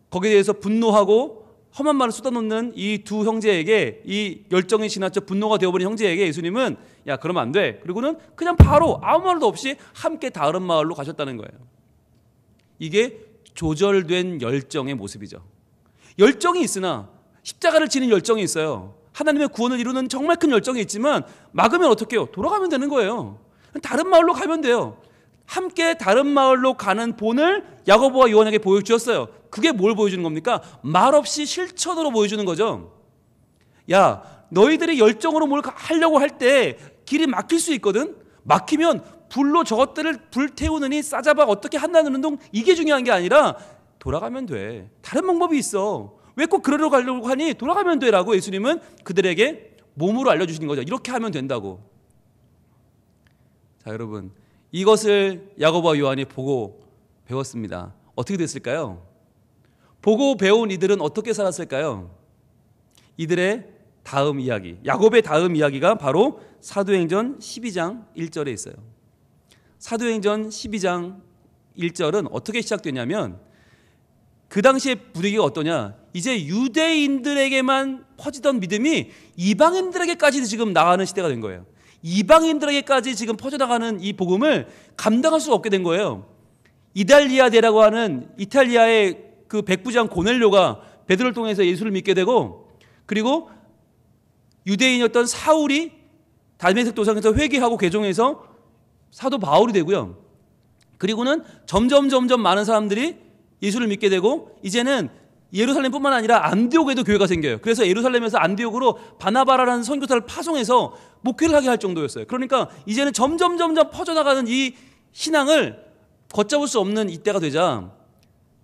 거기에 대해서 분노하고 험한 말을 쏟아놓는 이 두 형제에게, 이 열정이 지나쳐 분노가 되어버린 형제에게 예수님은 야, 그러면 안 돼. 그리고는 그냥 바로 아무 말도 없이 함께 다른 마을로 가셨다는 거예요. 이게 조절된 열정의 모습이죠. 열정이 있으나, 십자가를 지는 열정이 있어요. 하나님의 구원을 이루는 정말 큰 열정이 있지만 막으면 어떻게 해요? 돌아가면 되는 거예요. 다른 마을로 가면 돼요. 함께 다른 마을로 가는 본을 야고보와 요한에게 보여주었어요. 그게 뭘 보여주는 겁니까? 말없이 실천으로 보여주는 거죠. 야, 너희들이 열정으로 뭘 하려고 할 때 길이 막힐 수 있거든. 막히면 불로 저것들을 불태우느니 싸잡아 어떻게 한다는 운동, 이게 중요한 게 아니라 돌아가면 돼. 다른 방법이 있어. 왜 꼭 그러러 가려고 하니? 돌아가면 되라고 예수님은 그들에게 몸으로 알려주시는 거죠. 이렇게 하면 된다고. 자, 여러분, 이것을 야고보와 요한이 보고 배웠습니다. 어떻게 됐을까요? 보고 배운 이들은 어떻게 살았을까요? 이들의 다음 이야기, 야곱의 다음 이야기가 바로 사도행전 12장 1절에 있어요. 사도행전 12장 1절은 어떻게 시작되냐면 그 당시의 분위기가 어떠냐, 이제 유대인들에게만 퍼지던 믿음이 이방인들에게까지 지금 나가는 시대가 된 거예요. 이방인들에게까지 지금 퍼져나가는 이 복음을 감당할 수 없게 된 거예요. 이달리아대라고 하는 이탈리아의 그 백부장 고넬료가 베드로를 통해서 예수를 믿게 되고, 그리고 유대인이었던 사울이 다메섹 도상에서 회개하고 개종해서 사도 바울이 되고요. 그리고는 점점 많은 사람들이 예수를 믿게 되고, 이제는 예루살렘뿐만 아니라 안디옥에도 교회가 생겨요. 그래서 예루살렘에서 안디옥으로 바나바라는 선교사를 파송해서 목회를 하게 할 정도였어요. 그러니까 이제는 점점 퍼져나가는 이 신앙을 걷잡을 수 없는 이때가 되자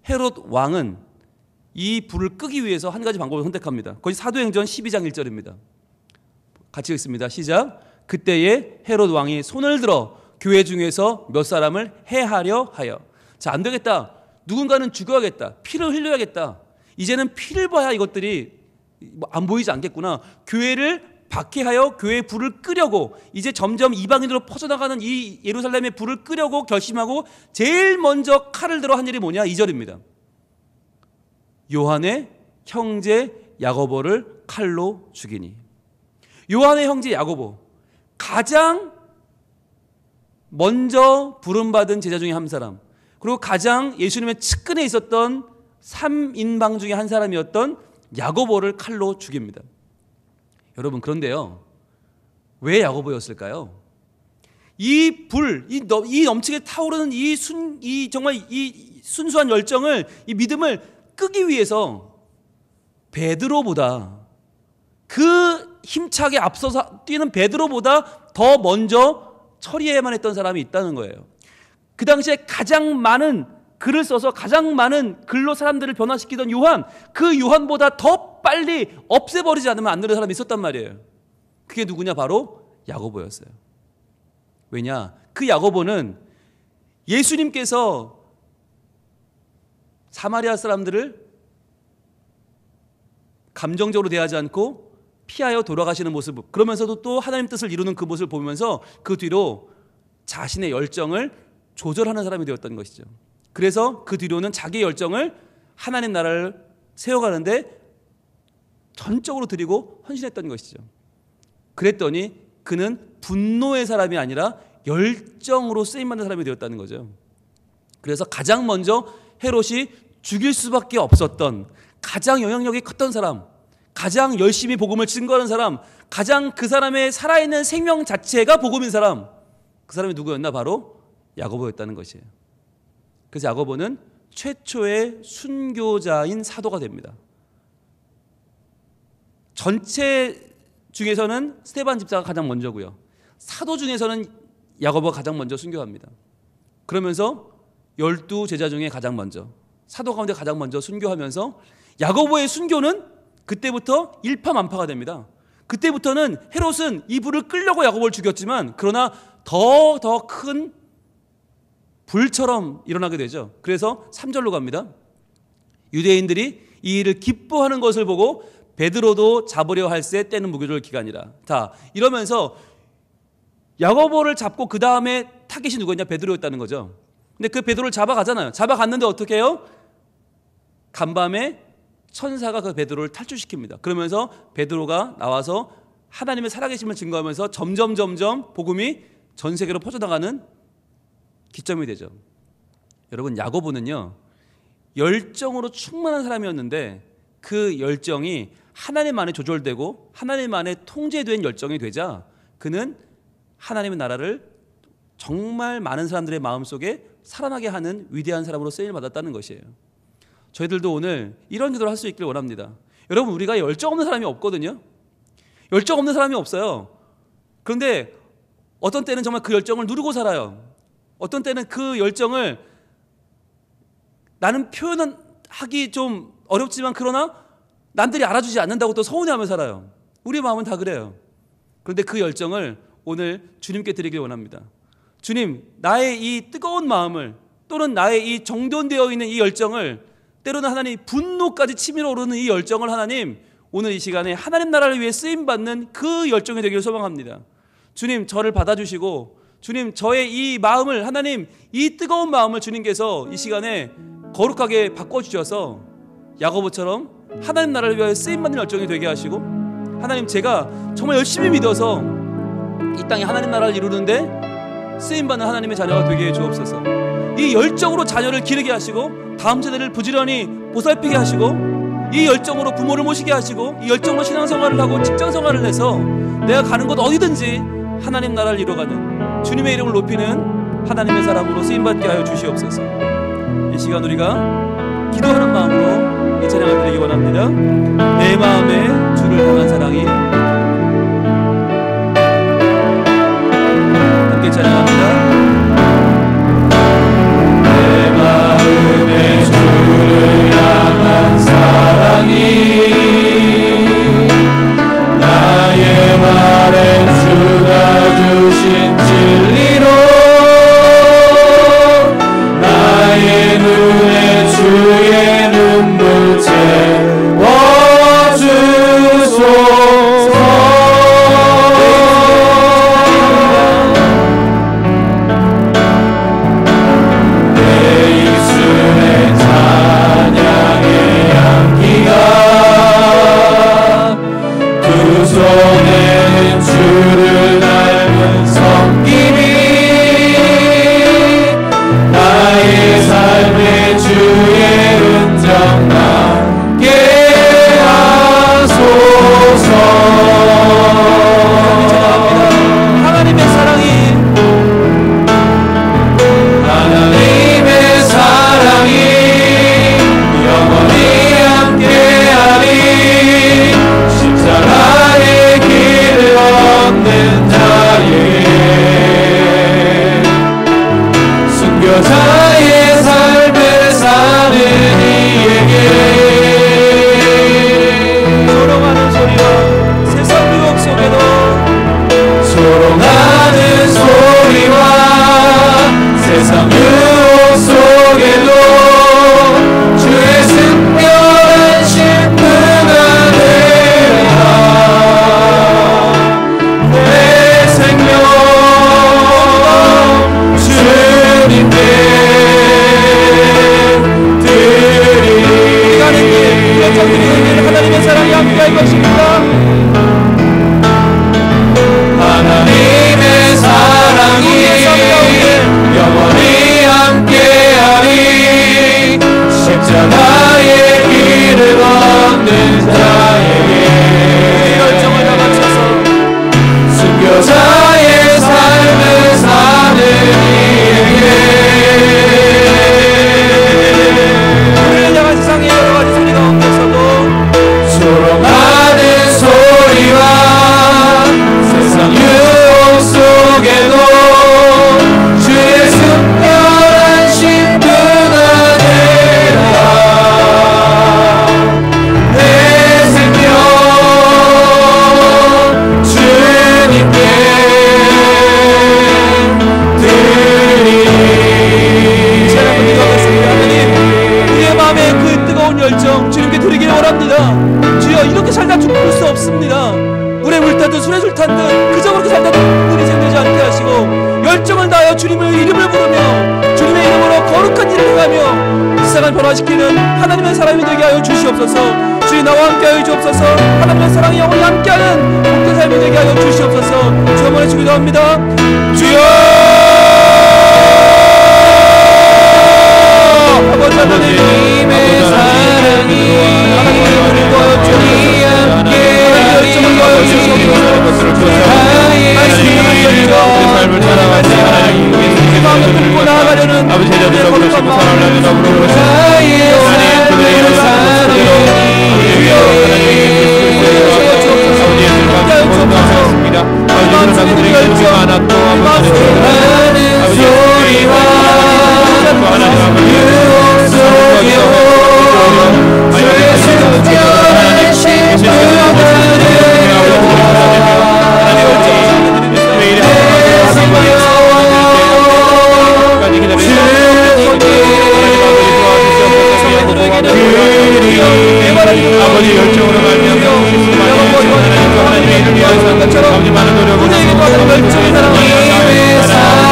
헤롯 왕은 이 불을 끄기 위해서 한 가지 방법을 선택합니다. 그것이 사도행전 12장 1절입니다. 같이 읽습니다. 시작. 그때에 헤롯 왕이 손을 들어 교회 중에서 몇 사람을 해하려 하여. 자, 안 되겠다. 누군가는 죽여야겠다. 피를 흘려야겠다. 이제는 피를 봐야 이것들이 안 보이지 않겠구나. 교회를 박해하여 교회의 불을 끄려고, 이제 점점 이방인으로 퍼져나가는 이 예루살렘의 불을 끄려고 결심하고 제일 먼저 칼을 들어 한 일이 뭐냐? 2절입니다. 요한의 형제 야고보를 칼로 죽이니. 요한의 형제 야고보, 가장 먼저 부름받은 제자 중에 한 사람, 그리고 가장 예수님의 측근에 있었던 3인방 중에 한 사람이었던 야고보를 칼로 죽입니다. 여러분, 그런데요, 왜 야고보였을까요? 이 불, 이 넘치게 타오르는 이 정말 이 순수한 열정을, 이 믿음을 끄기 위해서 베드로보다, 그 힘차게 앞서서 뛰는 베드로보다 더 먼저 처리해야만 했던 사람이 있다는 거예요. 그 당시에 가장 많은 글을 써서 가장 많은 글로 사람들을 변화시키던 요한, 그 요한보다 더 빨리 없애버리지 않으면 안 되는 사람이 있었단 말이에요. 그게 누구냐? 바로 야고보였어요. 왜냐? 그 야고보는 예수님께서 사마리아 사람들을 감정적으로 대하지 않고 피하여 돌아가시는 모습, 그러면서도 또 하나님 뜻을 이루는 그 모습을 보면서 그 뒤로 자신의 열정을 조절하는 사람이 되었던 것이죠. 그래서 그 뒤로는 자기의 열정을 하나님 나라를 세워가는데 전적으로 드리고 헌신했던 것이죠. 그랬더니 그는 분노의 사람이 아니라 열정으로 쓰임받는 사람이 되었다는 거죠. 그래서 가장 먼저 헤롯이 죽일 수밖에 없었던, 가장 영향력이 컸던 사람, 가장 열심히 복음을 증거하는 사람, 가장 그 사람의 살아있는 생명 자체가 복음인 사람, 그 사람이 누구였나? 바로 야고보였다는 것이에요. 그래서 야고보는 최초의 순교자인 사도가 됩니다. 전체 중에서는 스데반 집사가 가장 먼저고요, 사도 중에서는 야고보가 가장 먼저 순교합니다. 그러면서 12 제자 중에 가장 먼저, 사도 가운데 가장 먼저 순교하면서 야고보의 순교는 그때부터 일파만파가 됩니다. 그때부터는 헤롯은 이 불을 끌려고 야고보를 죽였지만, 그러나 더 큰 불처럼 일어나게 되죠. 그래서 3절로 갑니다. 유대인들이 이 일을 기뻐하는 것을 보고 베드로도 잡으려 할새 때는 무교절 기간이라. 자, 이러면서 야고보를 잡고 그 다음에 타겟이 누구였냐? 베드로였다는 거죠. 근데 그 베드로를 잡아가잖아요. 잡아갔는데 어떻게 해요? 간밤에 천사가 그 베드로를 탈출시킵니다. 그러면서 베드로가 나와서 하나님의 살아계심을 증거하면서 점점 복음이 전 세계로 퍼져나가는 기점이 되죠. 여러분, 야고보는요, 열정으로 충만한 사람이었는데 그 열정이 하나님 안에 조절되고 하나님 안에 통제된 열정이 되자 그는 하나님의 나라를 정말 많은 사람들의 마음속에 살아나게 하는 위대한 사람으로 쓰임을 받았다는 것이에요. 저희들도 오늘 이런 기도를 할 수 있길 원합니다. 여러분, 우리가 열정 없는 사람이 없거든요. 열정 없는 사람이 없어요. 그런데 어떤 때는 정말 그 열정을 누르고 살아요. 어떤 때는 그 열정을 나는 표현하기 좀 어렵지만, 그러나 남들이 알아주지 않는다고 또 서운해하며 살아요. 우리 마음은 다 그래요. 그런데 그 열정을 오늘 주님께 드리길 원합니다. 주님, 나의 이 뜨거운 마음을, 또는 나의 이 정돈되어 있는 이 열정을, 때로는 하나님 분노까지 치밀어 오르는 이 열정을 하나님, 오늘 이 시간에 하나님 나라를 위해 쓰임받는 그 열정이 되기를 소망합니다. 주님, 저를 받아주시고 주님, 저의 이 마음을, 하나님, 이 뜨거운 마음을 주님께서 이 시간에 거룩하게 바꿔주셔서 야고보처럼 하나님 나라를 위하여 쓰임받는 열정이 되게 하시고, 하나님, 제가 정말 열심히 믿어서 이 땅에 하나님 나라를 이루는데 쓰임받는 하나님의 자녀가 되게 해 주옵소서. 이 열정으로 자녀를 기르게 하시고, 다음 세대를 부지런히 보살피게 하시고, 이 열정으로 부모를 모시게 하시고, 이 열정으로 신앙생활을 하고 직장생활을 해서 내가 가는 곳 어디든지 하나님 나라를 이뤄가는, 주님의 이름을 높이는 하나님의 사람으로 쓰임받게 하여 주시옵소서. 이 시간 우리가 기도하는 마음으로 이 찬양을 드리기 원합니다. 내 마음에 주를 향한 사랑이. 함께 찬양합니다. 내 마음에 주를 향한 사랑이 나의 말에 주가 주신 진리로 나의 눈에 주의 눈물 채워주소서. 내 입술에 찬양의 향기가 두 손에는 주를 닮은 섬김이 나의 삶의 주의 은정 나게 하소서. 하나님의 사랑이, 하나님의 사랑이 영원히 함께하리. 십자가의 길을 얻는 자에게, 순교자의 삶을 사는 이에게, 조롱하는 소리와 세상 유혹 속에도, 조롱하는 소리와 세상 유혹 속에도 주의 승별한 신부가 되라. 내 생명 주님께 드리리. 하나님의 사랑이 함께할 것입니다. 하나님의 사랑이 영원히 함께하리. 십자가의 길을 얻는 자에게, 열정을 다 바쳐서 순교자의 삶을 사는 이에게, 우리를 향한 세상의 여러 가지 소리 가운데서도 조롱하는 소리와 세상 유혹 속에도 주의 순결한 신부가 되라. 내 생명 주님께 드리리. 찬양을 기도하겠습니다. 하나님, 우리의 마음에 그 뜨거운 열정 주님께 드리기를 원합니다. 주여, 이렇게 살다 죽을 수 없습니다. 물에 물타듯 술에 술탄듯 그저 그렇게 살다 눈이 생기지 않게 하시고, 열정을 다하여 주님의 이름을 부르며 주님의 이름으로 거룩한 일을 행하며 세상을 변화시키는 하나님의 사람이 되게 하여 주시옵소서. 주의 나와 함께 하여 주옵소서. 하나님의 사랑이 영원히 함께하는 복된 삶이 되게 하여 주시옵소서. 주 한번에 주기도 합니다. 주여, 아버지 하나님의 사랑이 하나님의 우리와 주님 함께 열정을 더하여 주시옵소서. 삶을 살아가는 하나님, 우리 마음을 품고 나아가려는 아버지 제자들을 부르시고 사랑하는 마음으로 하나님, 그들의 이름 사랑하는 주여, 하나님의 아버지의 들과 감사하였습니다. 아버지는 그들의 열정 많았고 아버지의 소리와 하나님 유혹 속에도 주의 순결한 신부가 아버지 열정으로 말미암아 하나님의 이름을 위하여 아버지 많은 노력을 하고 열정의 사랑을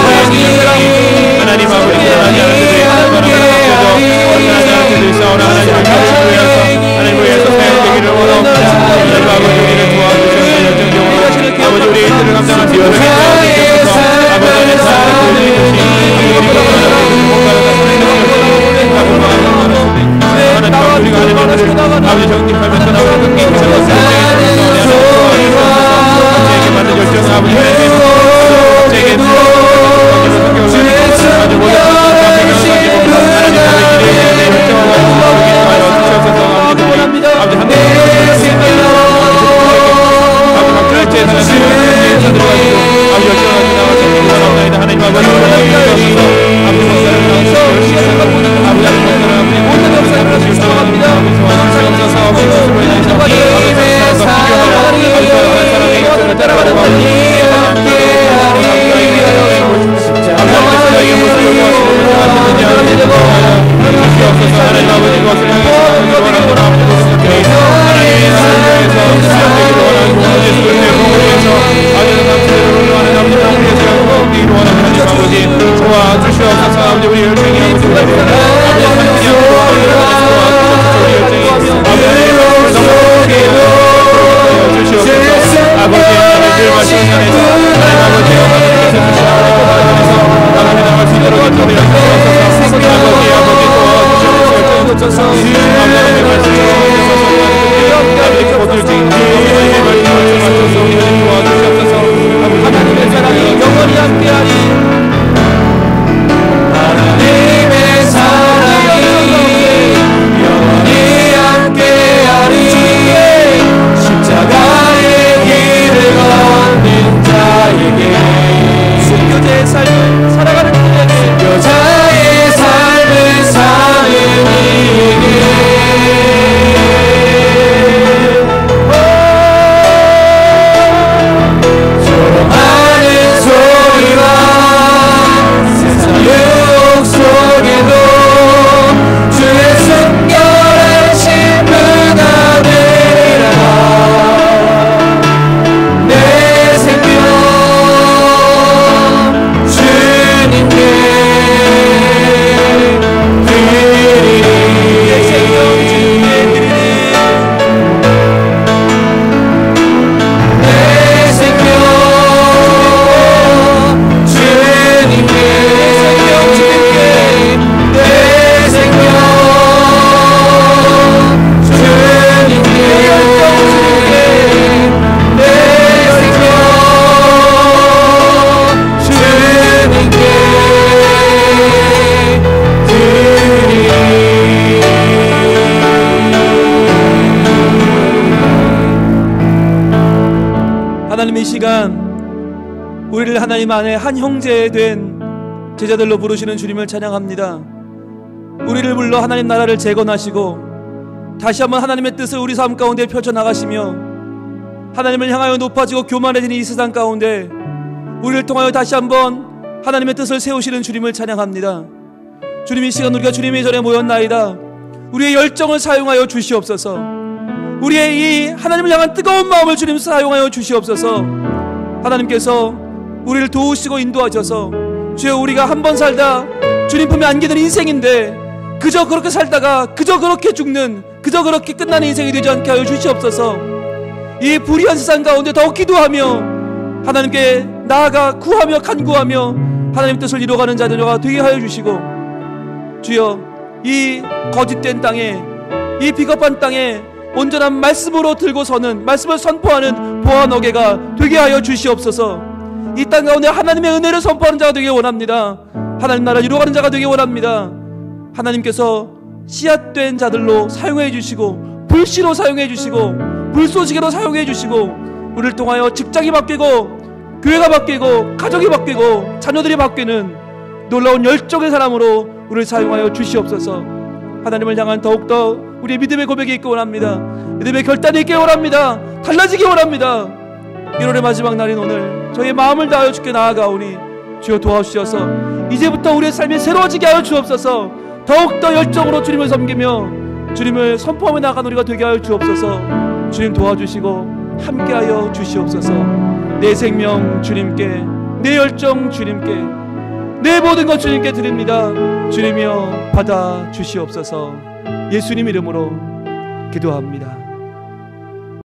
아버지 형님 살면서 나오는 끊긴 것을 저에게 받는 열정은 아버지 저에게 우리를 하나님 안에 한 형제 된 제자들로 부르시는 주님을 찬양합니다. 우리를 불러 하나님 나라를 재건하시고 다시 한번 하나님의 뜻을 우리 삶 가운데 펼쳐나가시며 하나님을 향하여 높아지고 교만해지는 이 세상 가운데 우리를 통하여 다시 한번 하나님의 뜻을 세우시는 주님을 찬양합니다. 주님, 이 시간 우리가 주님의 전에 모였나이다. 우리의 열정을 사용하여 주시옵소서. 우리의 이 하나님을 향한 뜨거운 마음을 주님 사용하여 주시옵소서. 하나님께서 우리를 도우시고 인도하셔서 주여, 우리가 한 번 살다 주님 품에 안기는 인생인데 그저 그렇게 살다가 그저 그렇게 죽는, 그저 그렇게 끝나는 인생이 되지 않게 하여 주시옵소서. 이 불의한 세상 가운데 더욱 기도하며 하나님께 나아가 구하며 간구하며 하나님 뜻을 이루어가는 자녀가 되게 하여 주시고, 주여, 이 거짓된 땅에, 이 비겁한 땅에 온전한 말씀으로 들고 서는, 말씀을 선포하는 보아 너게가 되게 하여 주시옵소서. 이 땅 가운데 하나님의 은혜를 선포하는 자가 되길 원합니다. 하나님 나라 이루어가는 자가 되길 원합니다. 하나님께서 씨앗된 자들로 사용해 주시고, 불씨로 사용해 주시고, 불쏘시개로 사용해 주시고, 우리를 통하여 직장이 바뀌고, 교회가 바뀌고, 가정이 바뀌고, 자녀들이 바뀌는 놀라운 열정의 사람으로 우리를 사용하여 주시옵소서. 하나님을 향한 더욱더 우리의 믿음의 고백이 있기 원합니다. 믿음의 결단이 있기 원합니다. 달라지기 원합니다. 1월의 마지막 날인 오늘 저희의 마음을 다하여 주께 나아가오니 주여 도와주셔서 이제부터 우리의 삶이 새로워지게 하여 주옵소서. 더욱더 열정으로 주님을 섬기며 주님을 선포하며 나아가는 우리가 되게 하여 주옵소서. 주님 도와주시고 함께하여 주시옵소서. 내 생명 주님께, 내 열정 주님께, 내 모든 것 주님께 드립니다. 주님이여 받아 주시옵소서. 예수님 이름으로 기도합니다.